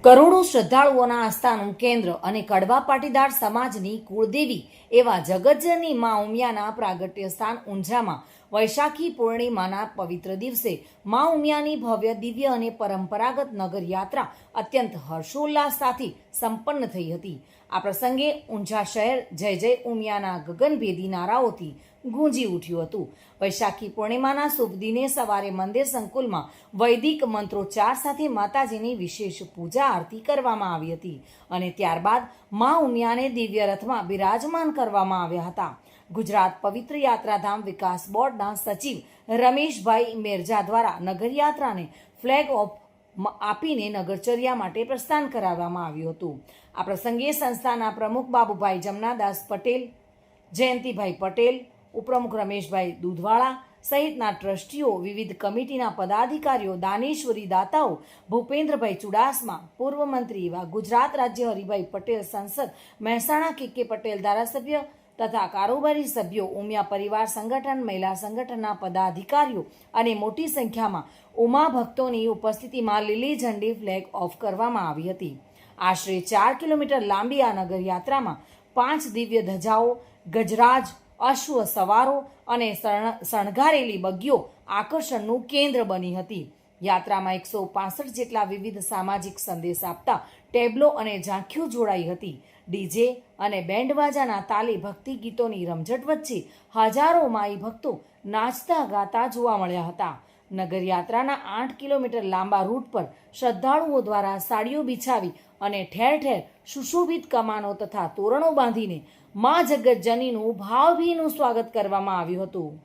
કરોડો શ્રદ્ધાળુઓના આસ્થાનું કેન્દ્ર અને કડવા પાટીદાર સમાજની કુળદેવી એવા જગતજનની મા ઉમિયાના પ્રાગટ્ય સ્થાન ઊંઝામાં વૈશાખી પૂર્ણિમાના પવિત્ર દિવસે મા ઉમિયાની ભવ્ય દિવ્ય અને પરંપરાગત નગર યાત્રા અત્યંત હર્ષોલ્લાસ સાથે સંપન્ન થઈ હતી. આ પ્રસંગે ઊંઝા શહેર જય જય ઉમિયાના ગગનભેદી નારાઓથી ગૂંજી ઉઠ્યું હતું. વૈશાખી પૂર્ણિમાના શુભ દિને સવારે મંદિર સંકુલમાં વૈદિક મંત્રોચ્ચાર સાથે માતાજીની વિશેષ પૂજા આરતી કરવામાં આવી હતી અને ત્યારબાદ મા ઉમિયાને દિવ્ય રથમાં બિરાજમાન કરવામાં આવ્યા હતા. ગુજરાત પવિત્ર યાત્રાધામ વિકાસ બોર્ડના સચિવ રમેશભાઈ મેરજા દ્વારા નગરયાત્રાને ફ્લેગ ઓફ આપીને નગરચર્યા માટે પ્રસ્થાન કરાવવામાં આવ્યું હતું. આ પ્રસંગે સંસ્થાના પ્રમુખ બાબુભાઈ જમનાદાસ પટેલ, જયંતિભાઈ પટેલ, ઉપપ્રમુખ રમેશભાઈ દૂધવાળા સહિતના ટ્રસ્ટીઓ, વિવિધ કમિટીના પદાધિકારીઓ, દાનેશ્વરી દાતાઓ, ભૂપેન્દ્રભાઈ ચુડાસમા, પૂર્વ મંત્રી એવા ગુજરાત રાજ્ય હરિભાઈ પટેલ, સંસદ મહેસાણા કે પટેલ ધારાસભ્ય તથા કારોબારી સભ્યો, ઉમિયા પરિવાર સંગઠન, મહિલા સંગઠનના પદાધિકારીઓ અને મોટી સંખ્યામાં ઉમા ભક્તોની ઉપસ્થિતિમાં લીલી ઝંડી ફ્લેગ ઓફ કરવામાં આવી હતી. આશરે 4 કિલોમીટર લાંબી આ નગર યાત્રામાં 5 દિવ્ય ધજાઓ, ગજરાજ, અશ્વ સવારો અને શણગારેલી બગીઓ આકર્ષણનું કેન્દ્ર બની હતી. યાત્રામાં 165 જેટલા વિવિધ સામાજિક સંદેશ આપતા ટેબ્લો અને ઝાંખીઓ જોડાઈ હતી. ડીજે અને બેન્ડવાજાના તાલે ભક્તિ ગીતોની રમઝટ વચ્ચે હજારો માઈ ભક્તો નાચતા ગાતા જોવા મળ્યા હતા. નગરયાત્રાના 8 કિલોમીટર લાંબા રૂટ પર શ્રદ્ધાળુઓ દ્વારા સાડીઓ બિછાવી અને ઠેર ઠેર સુશોભિત કમાનો તથા તોરણો બાંધીને મા જગતજનીનું ભાવભીનું સ્વાગત કરવામાં આવ્યું હતું.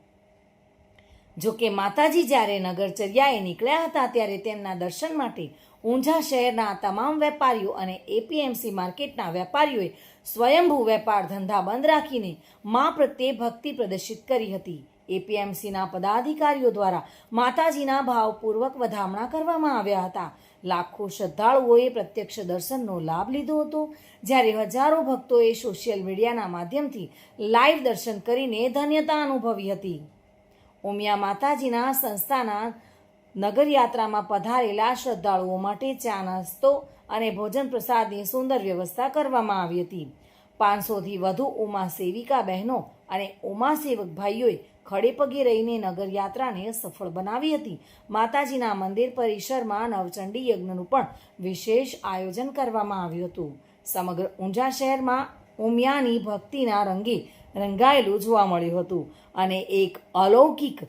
જોકે માતાજી જ્યારે નગરચર્યાએ નીકળ્યા હતા ત્યારે તેમના દર્શન માટે ઊંઝા શહેરના તમામ વેપારીઓ અને એપીએમસી માર્કેટના વેપારીઓએ સ્વયંભૂ વેપાર ધંધા બંધ રાખીને મા પ્રત્યે ભક્તિ પ્રદર્શિત કરી હતી. એપીએમસીના પદાધિકારીઓ દ્વારા માતાજીના ભાવપૂર્વક વધામણા કરવામાં આવ્યા હતા. લાખો શ્રદ્ધાળુઓએ પ્રત્યક્ષ દર્શનનો લાભ લીધો હતો, જ્યારે હજારો ભક્તોએ સોશિયલ મીડિયાના માધ્યમથી લાઈવ દર્શન કરીને ધન્યતા અનુભવી હતી. ઉમિયા માતાજીના સંસ્થાના નગરયાત્રામાં પધારેલા શ્રદ્ધાળુઓ માટે ચા, નાસ્તો અને ભોજન પ્રસાદની સુંદર વ્યવસ્થા કરવામાં આવી હતી. 500થી વધુ ઉમા સેવિકા બહેનો અને ઉમા સેવક ભાઈઓએ ખડે પગે રહીને નગરયાત્રાને સફળ બનાવી હતી. માતાજીના મંદિર પરિસરમાં નવચંડી યજ્ઞનું પણ વિશેષ આયોજન કરવામાં આવ્યું હતું. સમગ્ર ઊંઝા શહેરમાં ઉમિયાની ભક્તિના રંગે રંગાયેલું જોવા મળ્યું હતું અને એક અલૌકિક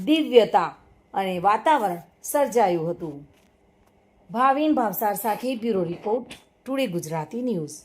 દિવ્યતા અને વાતાવરણ સર્જાયું હતું. ભાવિન ભાવસાર સાથે bureau report, today Gujarati news.